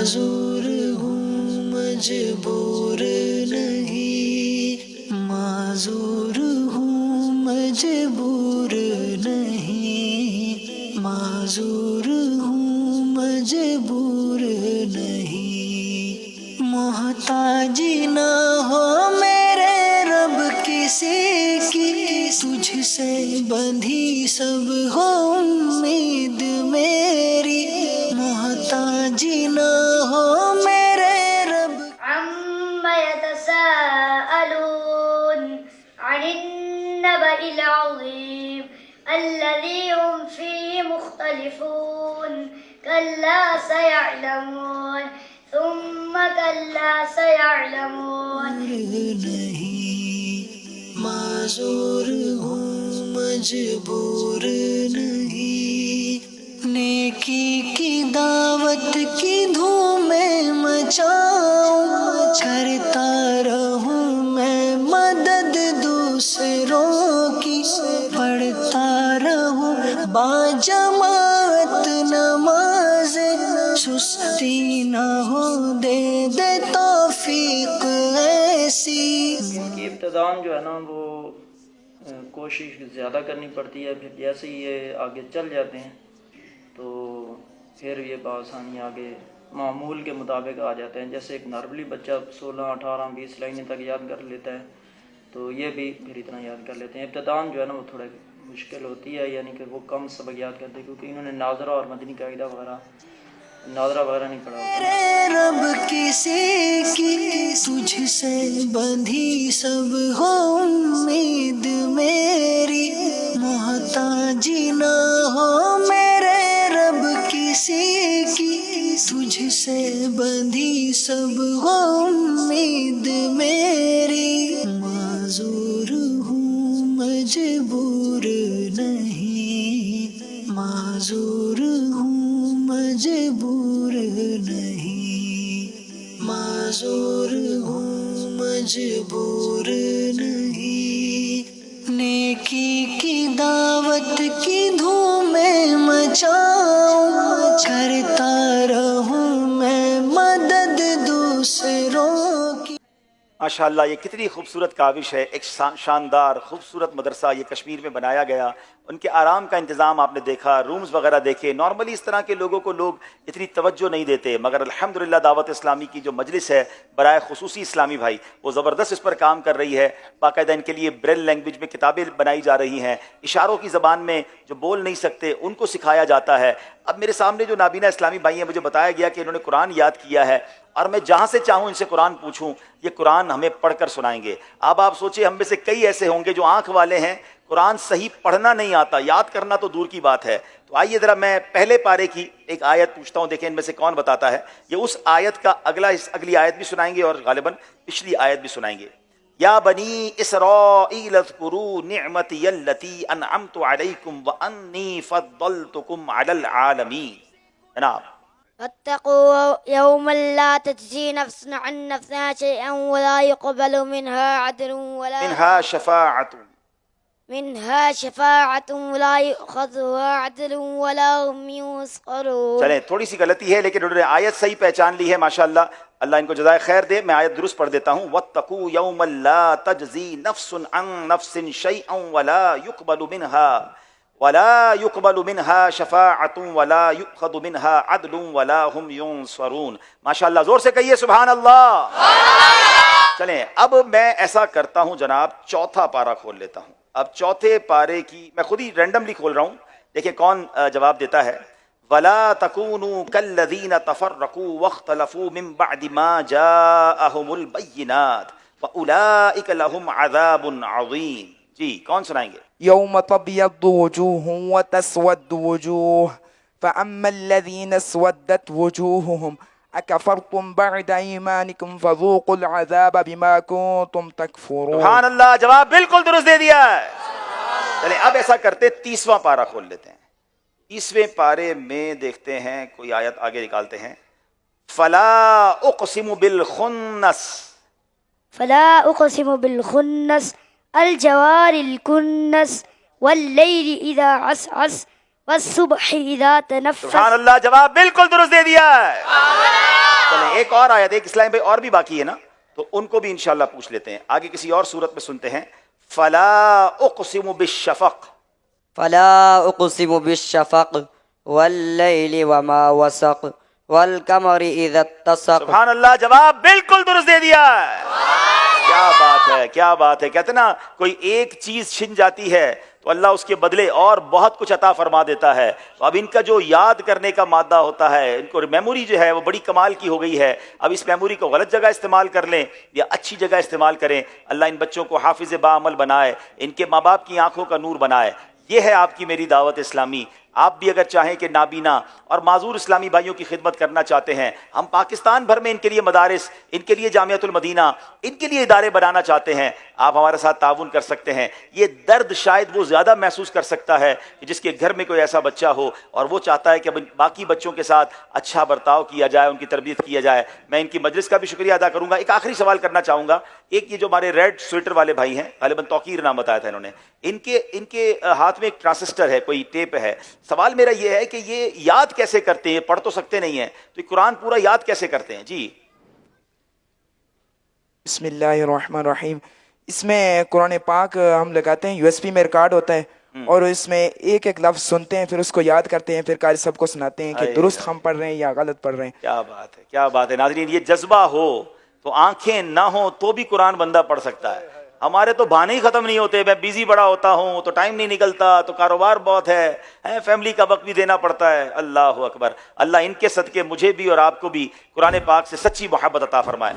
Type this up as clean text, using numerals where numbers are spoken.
معذور ہوں مجبور نہیں، معذور ہوں مجبور نہیں، معذور ہوں مجبور نہیں، محتاجی نہ ہو میرے رب کسی کی، تجھ سے بندھی سب ہو امید میری، محتاجی نہ ہو میرے رب۔ عما يتساءلون عن النبأ العظيم الذي هم فيه مختلفون كلا سيعلمون ثم كلا سيعلمون۔ نہیں، معذور ہوں مجبور نہیں، نیکی کی دعوت کی دھومیں مچاؤں، کرتا رہوں میں مدد دوسروں کی، پڑھتا رہوں باجماعت نماز، سستی نہ ہو دے دے توفیق ایسی۔ کی ابتداءً جو ہے نا وہ کوشش زیادہ کرنی پڑتی ہے، پھر جیسے ہی یہ آگے چل جاتے ہیں تو پھر یہ بآسانی آگے معمول کے مطابق آ جاتے ہیں۔ جیسے ایک نارملی بچہ 16 18 20 لائنیں تک یاد کر لیتا ہے تو یہ بھی پھر اتنا یاد کر لیتے ہیں۔ ابتداءً جو ہے نا وہ تھوڑا مشکل ہوتی ہے، یعنی کہ وہ کم سبق یاد کرتے ہیں کیونکہ انہوں نے ناظرہ اور مدنی قاعدہ وغیرہ ناظرہ وغیرہ نہیں پڑھا ہوتا۔ میرے رب کسی کی، تجھ سے بندھی سب ہو امید میری، محتاجی نہ ہو میرے رب کسی کی، تجھ سے بندھی سب ہو امید میری، معذور ہوں مجبور نہیں، معذور ہوں مجبور نہیں، معذور ہوں مجبور نہیں، نیکی کی دعوت کی دھومیں مچاؤں، کرتا رہوں میں مدد دوسروں کی۔ ماشاءاللہ یہ کتنی خوبصورت کاوش ہے، ایک شاندار خوبصورت مدرسہ یہ کشمیر میں بنایا گیا۔ ان کے آرام کا انتظام آپ نے دیکھا، رومز وغیرہ دیکھے۔ نارملی اس طرح کے لوگوں کو لوگ اتنی توجہ نہیں دیتے، مگر الحمدللہ دعوت اسلامی کی جو مجلس ہے برائے خصوصی اسلامی بھائی وہ زبردست اس پر کام کر رہی ہے۔ باقاعدہ ان کے لیے بریل لینگویج میں کتابیں بنائی جا رہی ہیں، اشاروں کی زبان میں جو بول نہیں سکتے ان کو سکھایا جاتا ہے۔ اب میرے سامنے جو نابینا اسلامی بھائی ہیں مجھے بتایا گیا کہ انہوں نے قرآن یاد کیا ہے، اور میں جہاں سے چاہوں ان سے قرآن پوچھوں یہ قرآن ہمیں پڑھ کر سنائیں گے۔ اب آپ سوچیں ہم میں سے کئی ایسے ہوں گے جو آنکھ والے ہیں، قرآن صحیح پڑھنا نہیں آتا، یاد کرنا تو دور کی بات ہے۔ تو آئیے ذرا میں پہلے پارے کی ایک آیت پوچھتا ہوں، دیکھیں ان میں سے کون بتاتا ہے۔ یہ اس آیت کا اگلی آیت بھی سنائیں گے اور غالباً پچھلی آیت بھی سنائیں گے۔ یا بنی اسرائیل اذکروا نعمتی التی انعمت علیکم وانی فضلتکم علی العالمین۔ جناب واتقوا يوما لا تجزي نفس عن نفسها شيئا ولا يقبل منها عدل ولا منها شفاعت ولا يؤخذها عدل ولا هم ينصرون۔ چلیں تھوڑی سی غلطی ہے لیکن انہوں نے آیت صحیح پہچان لی ہے ماشاءاللہ، اللہ ان کو جزائے خیر دے۔ میں آیت درست پڑھ دیتا ہوں۔ واتقوا یوما لا تجزی نفس عن نفس شیئا ولا يقبل منها شفاعت ولا يؤخذ منها عدل ولا هم ينصرون۔ ماشاءاللہ زور سے کہیے سبحان اللہ۔ چلیں اب میں ایسا کرتا ہوں جناب، چوتھا پارہ کھول لیتا ہوں۔ اب چوتھے پارے کی میں خود ہی رینڈملی کھول رہا ہوں، دیکھیں کون جواب دیتا ہے۔ وَلَا تَكُونُوا كَالَّذِينَ تَفَرَّقُوا وَاخْتَلَفُوا مِن بَعْدِ مَا جَاءَهُمُ الْبَيِّنَاتُ وَأُولَئِكَ لَهُمْ عَذَابٌ عَظِيمٌ۔ جی کون سنائیں گے؟ يوم تبيض وجوه وتسود وجوه فأما الذين اسودت وجوههم أكفرتم بعد إيمانكم فذوقوا العذاب بما كنتم تكفرون۔ سبحان اللہ، جواب بالکل درست دے دیا ہے۔ چلیں اب ایسا کرتے 30واں پارہ کھول لیتے ہیں۔ 30ویں پارے میں دیکھتے ہیں کوئی آیت آگے نکالتے ہیں۔ فلا اقسم بالخنس، فلا اقسم بالخنس الجوار الكنس واللیل اذا عسعس والصبح اذا تنفس۔ سبحان اللہ، جواب بالکل درست دے دیا ہے۔ چلیں ایک اور آیت، ایک اسلام بھائی اور بھی باقی ہے نا، تو ان کو بھی انشاءاللہ پوچھ لیتے ہیں، آگے کسی اور صورت میں سنتے ہیں. فلا اقسم بالشفق. فلا اقسم بالشفق واللیل وما وسق والقمر اذا اتسق. سبحان اللہ، جواب بالکل درست دے دیا ہے. کیا بات ہے، کیا بات ہے. کہتے نا کوئی ایک چیز چھن جاتی ہے تو اللہ اس کے بدلے اور بہت کچھ عطا فرما دیتا ہے. تو اب ان کا جو یاد کرنے کا مادہ ہوتا ہے، ان کو میموری جو ہے وہ بڑی کمال کی ہو گئی ہے. اب اس میموری کو غلط جگہ استعمال کر لیں یا اچھی جگہ استعمال کریں. اللہ ان بچوں کو حافظ باعمل بنائے، ان کے ماں باپ کی آنکھوں کا نور بنائے. یہ ہے آپ کی میری دعوت اسلامی. آپ بھی اگر چاہیں کہ نابینا اور معذور اسلامی بھائیوں کی خدمت کرنا چاہتے ہیں، ہم پاکستان بھر میں ان کے لیے مدارس، ان کے لیے جامعۃ المدینہ، ان کے لیے ادارے بنانا چاہتے ہیں، آپ ہمارے ساتھ تعاون کر سکتے ہیں. یہ درد شاید وہ زیادہ محسوس کر سکتا ہے کہ جس کے گھر میں کوئی ایسا بچہ ہو اور وہ چاہتا ہے کہ باقی بچوں کے ساتھ اچھا برتاؤ کیا جائے، ان کی تربیت کیا جائے. میں ان کی مجلس کا بھی شکریہ ادا کروں گا. ایک آخری سوال کرنا چاہوں گا. ایک یہ جو ہمارے ریڈ سویٹر والے بھائی ہیں، غالباً توقیر نام بتایا تھا انہوں نے، ان کے ہاتھ میں ایک ٹرانسسٹر ہے، کوئی ٹیپ ہے. سوال میرا یہ ہے کہ یہ یاد کیسے کرتے ہیں؟ پڑھ تو سکتے نہیں ہیں، تو یہ قرآن پورا یاد کیسے کرتے ہیں؟ جی بسم اللہ الرحمن الرحیم. اس میں قرآن پاک ہم لگاتے ہیں، یو ایس پی میں ریکارڈ ہوتا ہے، اور اس میں ایک ایک لفظ سنتے ہیں، پھر اس کو یاد کرتے ہیں، پھر قاری سب کو سناتے ہیں کہ درست ہم پڑھ رہے ہیں یا غلط پڑھ رہے ہیں. کیا بات ہے، کیا بات ہے. ناظرین، یہ جذبہ ہو تو آنکھیں نہ ہوں تو بھی قرآن بندہ پڑھ سکتا ہے. ہمارے تو بہانے ہی ختم نہیں ہوتے. میں بیزی بڑا ہوتا ہوں تو ٹائم نہیں نکلتا، تو کاروبار بہت ہے، فیملی کا وقت بھی دینا پڑتا ہے. اللہ اکبر. اللہ ان کے صدقے مجھے بھی اور آپ کو بھی قرآن پاک سے سچی محبت عطا فرمائے.